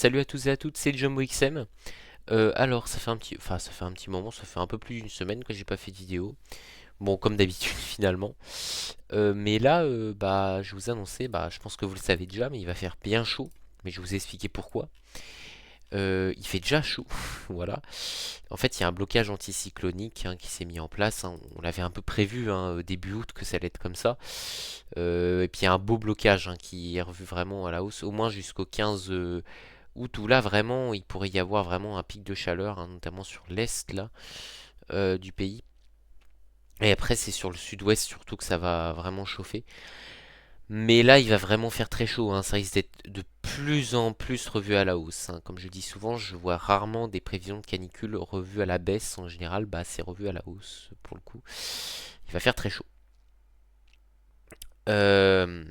Salut à tous et à toutes, c'est Jumbo XM. Alors, ça fait un petit moment, ça fait un peu plus d'une semaine que j'ai pas fait de vidéo. Bon, comme d'habitude finalement. Mais là, bah, je vous annonçais, bah, je pense que vous le savez déjà, mais il va faire bien chaud. Mais je vais vous expliquer pourquoi. Il fait déjà chaud, voilà. En fait, il y a un blocage anticyclonique qui s'est mis en place, hein. On l'avait un peu prévu début août que ça allait être comme ça. Et puis il y a un beau blocage qui est revu vraiment à la hausse, au moins jusqu'au 15 août, où là vraiment il pourrait y avoir vraiment un pic de chaleur, notamment sur l'est là du pays. Et après c'est sur le sud-ouest surtout que ça va vraiment chauffer. Mais là il va vraiment faire très chaud, ça risque d'être de plus en plus revu à la hausse. Comme je dis souvent, je vois rarement des prévisions de canicule revues à la baisse. En général, bah, c'est revu à la hausse pour le coup. Il va faire très chaud. Euh,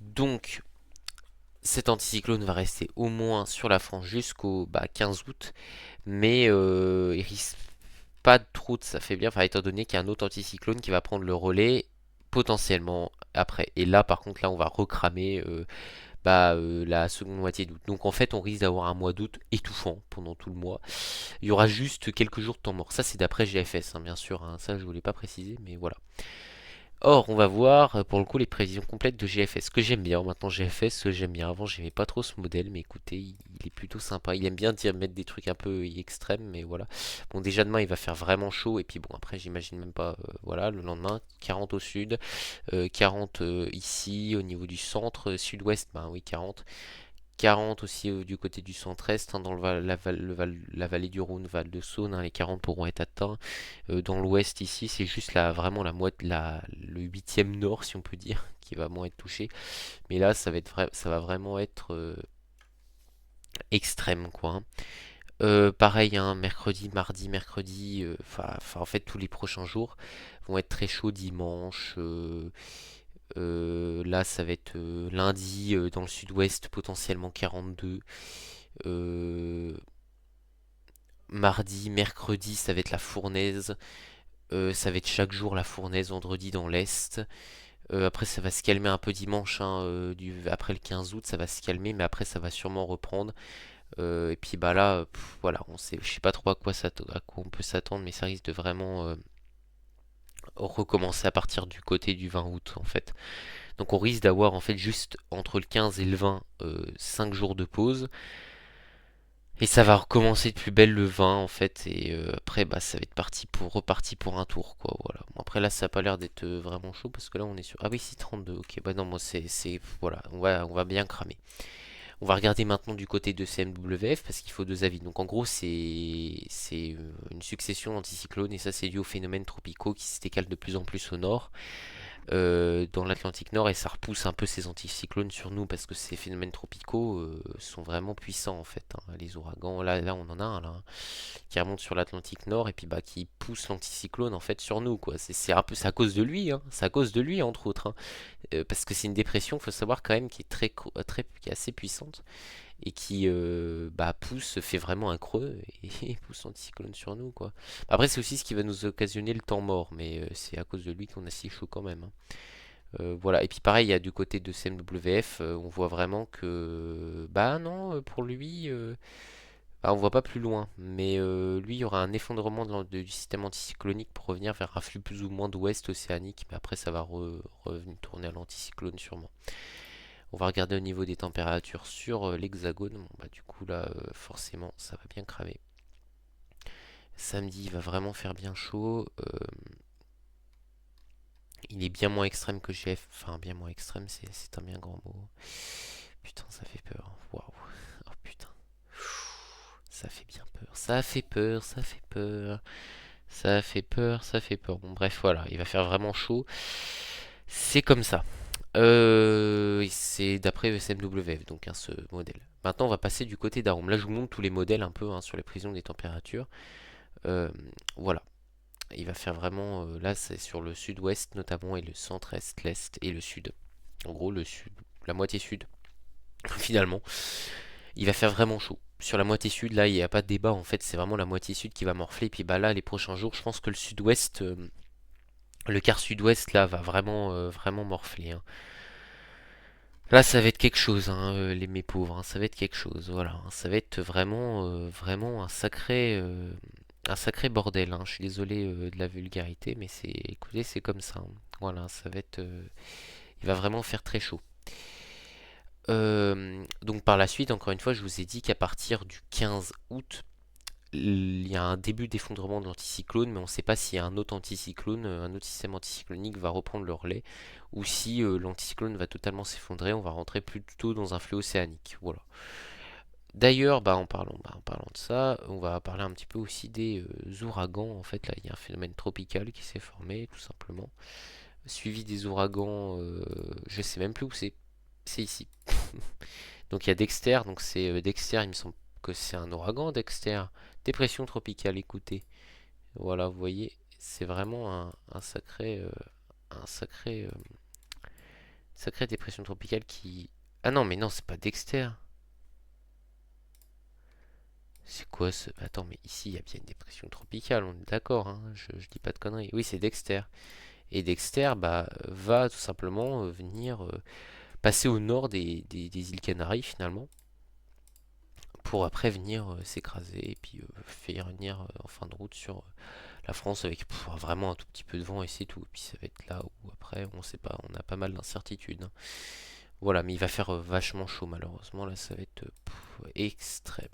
donc cet anticyclone va rester au moins sur la France jusqu'au 15 août, mais il risque pas trop de s'affaiblir, enfin, étant donné qu'il y a un autre anticyclone qui va prendre le relais potentiellement après. Et là, par contre, là, on va recramer la seconde moitié d'août. Donc en fait, on risque d'avoir un mois d'août étouffant pendant tout le mois. Il y aura juste quelques jours de temps mort. Ça, c'est d'après GFS, bien sûr. Ça, je voulais pas préciser, mais voilà. Or, on va voir pour le coup les prévisions complètes de GFS, que j'aime bien. Maintenant, GFS, j'aime bien. Avant, j'aimais pas trop ce modèle, mais écoutez, il est plutôt sympa. Il aime bien dire mettre des trucs un peu extrêmes, mais voilà. Bon, déjà demain, il va faire vraiment chaud, et puis bon, après, j'imagine même pas. Voilà, le lendemain, 40 au sud, 40 ici, au niveau du centre, sud-ouest, ben oui, 40. 40 aussi du côté du centre-est, dans la vallée du Rhône, Val de Saône, les 40 pourront être atteints. Dans l'ouest ici, c'est juste vraiment le huitième nord, si on peut dire, qui va moins être touché. Mais là, ça va vraiment être extrême, quoi. Pareil, mercredi, mardi, mercredi, en fait, tous les prochains jours vont être très chauds dimanche. Là, ça va être lundi dans le sud-ouest, potentiellement 42. Euh, Mardi, mercredi, ça va être la fournaise. Ça va être chaque jour la fournaise, vendredi dans l'est. Après, ça va se calmer un peu dimanche, après le 15 août, ça va se calmer, mais après, ça va sûrement reprendre. Et puis, bah là, voilà, je sais pas trop à quoi on peut s'attendre, mais ça risque de vraiment recommencer à partir du côté du 20 août, en fait. Donc, on risque d'avoir, en fait, juste entre le 15 et le 20, 5 jours de pause. Et ça va recommencer de plus belle le 20 en fait, et après bah ça va être reparti pour un tour quoi, voilà. Bon, après là ça a pas l'air d'être vraiment chaud parce que là on est sur. Ah oui c'est 32, ok, bah non moi voilà, on va bien cramer. On va regarder maintenant du côté de CMWF parce qu'il faut deux avis. Donc en gros c'est une succession d'anticyclones et ça c'est dû aux phénomènes tropicaux qui se décalent de plus en plus au nord dans l'Atlantique Nord et ça repousse un peu ces anticyclones sur nous parce que ces phénomènes tropicaux sont vraiment puissants en fait, les ouragans, là on en a un là, qui remonte sur l'Atlantique Nord et puis bah qui pousse l'anticyclone en fait sur nous quoi. C'est un peu c'est à cause de lui, c'est à cause de lui entre autres, parce que c'est une dépression, faut savoir quand même qui est qui est assez puissante et qui fait vraiment un creux et pousse l'anticyclone sur nous quoi. Après c'est aussi ce qui va nous occasionner le temps mort, mais c'est à cause de lui qu'on a si chaud quand même, voilà, et puis pareil, il y a du côté de CMWF, on voit vraiment que bah non, pour lui, on voit pas plus loin, mais lui il y aura un effondrement du système anticyclonique pour revenir vers un flux plus ou moins d'ouest océanique, mais après ça va revenir tourner à l'anticyclone sûrement. On va regarder au niveau des températures sur l'hexagone. Bon, bah, du coup, là, forcément, ça va bien cramer. Samedi, il va vraiment faire bien chaud. Il est bien moins extrême que GF. Enfin, bien moins extrême, c'est un bien grand mot. Putain, ça fait peur. Waouh. Oh putain. Ça fait bien peur. Ça fait peur, ça fait peur. Ça fait peur, ça fait peur. Bon, bref, voilà. Il va faire vraiment chaud. C'est comme ça. C'est d'après ESMWF, donc ce modèle. Maintenant, on va passer du côté d'Arome. Là, je vous montre tous les modèles un peu sur les prévisions des températures. Euh, voilà. Il va faire vraiment. Là, c'est sur le sud-ouest notamment, et le centre-est, l'est et le sud. En gros, le sud, la moitié sud. Finalement, il va faire vraiment chaud. Sur la moitié sud, là, il n'y a pas de débat. En fait, c'est vraiment la moitié sud qui va morfler. Et puis, bah là, les prochains jours, je pense que le sud-ouest, le quart sud-ouest, là, va vraiment, vraiment morfler. Là, ça va être quelque chose, hein, mes pauvres, hein, ça va être quelque chose, voilà, hein, ça va être vraiment, vraiment un sacré bordel, hein. Je suis désolé de la vulgarité, mais c'est, écoutez, c'est comme ça, hein. Voilà, ça va être, il va vraiment faire très chaud. Donc par la suite, encore une fois, je vous ai dit qu'à partir du 15 août, il y a un début d'effondrement de l'anticyclone, mais on ne sait pas si un autre anticyclone, un autre système anticyclonique va reprendre le relais, ou si l'anticyclone va totalement s'effondrer, on va rentrer plutôt dans un flux océanique. Voilà. D'ailleurs, en parlant de ça, on va parler un petit peu aussi des ouragans. En fait, là, il y a un phénomène tropical qui s'est formé, tout simplement. Suivi des ouragans, je sais même plus où c'est. C'est ici. Donc il y a Dexter, donc c'est Dexter, il me semble que c'est un ouragan, Dexter. Dépression tropicale, écoutez. Voilà, vous voyez, c'est vraiment un sacré, sacré dépression tropicale qui. Ah non, mais non, c'est pas Dexter. C'est quoi ce. Attends, mais ici, il y a bien une dépression tropicale, on est d'accord, hein, je dis pas de conneries. Oui, c'est Dexter. Et Dexter, bah, va tout simplement venir passer au nord des îles Canaries, finalement, pour après venir s'écraser et puis faire venir en fin de route sur la France avec vraiment un tout petit peu de vent et c'est tout. Et puis ça va être là où après on sait pas, on a pas mal d'incertitudes, hein. Voilà, mais il va faire vachement chaud malheureusement. Là ça va être extrême.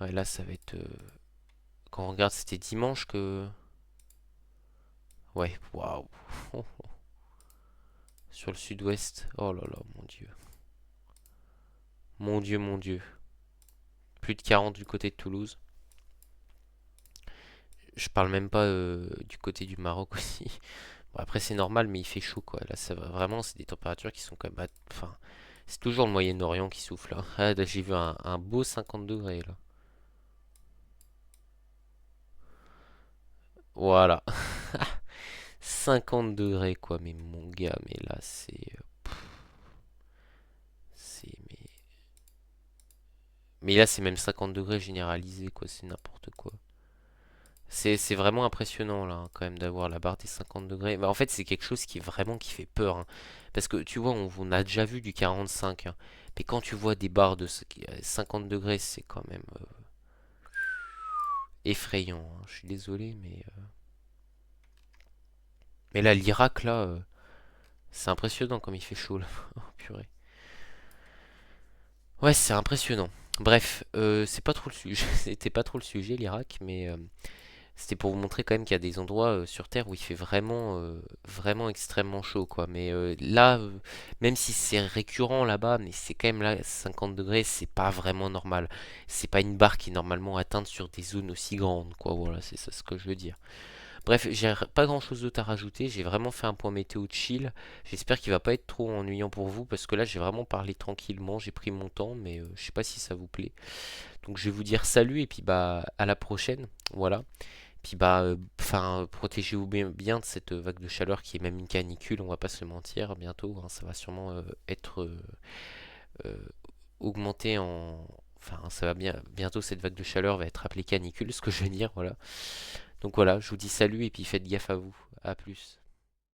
Ouais, là ça va être. Quand on regarde, c'était dimanche que. Ouais, waouh. Sur le sud-ouest. Oh là là, mon dieu. Mon dieu, mon dieu. Plus de 40 du côté de Toulouse. Je parle même pas du côté du Maroc aussi. Bon, après, c'est normal, mais il fait chaud, quoi. Là, ça va vraiment, c'est des températures qui sont quand même. Enfin, c'est toujours le Moyen-Orient qui souffle, là. Ah, là, j'ai vu un beau 50 degrés, là. Voilà. 50 degrés, quoi. Mais mon gars, mais là, mais là, c'est même 50 degrés généralisé, quoi. C'est n'importe quoi. C'est vraiment impressionnant là, hein, quand même d'avoir la barre des 50 degrés. Bah, en fait, c'est quelque chose qui est vraiment qui fait peur, hein. Parce que tu vois, on a déjà vu du 45, hein. Mais quand tu vois des barres de 50 degrés, c'est quand même effrayant, hein. Je suis désolé, mais là, l'Irak, là, c'est impressionnant comme il fait chaud là. Oh, purée. Ouais, c'est impressionnant. Bref, c'est pas trop le sujet. C'était pas trop le sujet, l'Irak, mais c'était pour vous montrer quand même qu'il y a des endroits sur Terre où il fait vraiment, vraiment extrêmement chaud, quoi. Mais là, même si c'est récurrent là-bas, mais c'est quand même là, 50 degrés, c'est pas vraiment normal. C'est pas une barre qui est normalement atteinte sur des zones aussi grandes, quoi. Voilà, c'est ça ce que je veux dire. Bref, j'ai pas grand-chose d'autre à rajouter. J'ai vraiment fait un point météo chill. J'espère qu'il va pas être trop ennuyant pour vous, parce que là, j'ai vraiment parlé tranquillement. J'ai pris mon temps, mais je sais pas si ça vous plaît. Donc, je vais vous dire salut et puis bah à la prochaine. Voilà. Puis bah, enfin, protégez-vous bien de cette vague de chaleur qui est même une canicule, on va pas se mentir, bientôt, hein, ça va sûrement être euh, augmenté en. Enfin, ça va bien. Bientôt, cette vague de chaleur va être appelée canicule, ce que je veux dire, voilà. Donc voilà, je vous dis salut et puis faites gaffe à vous. À plus.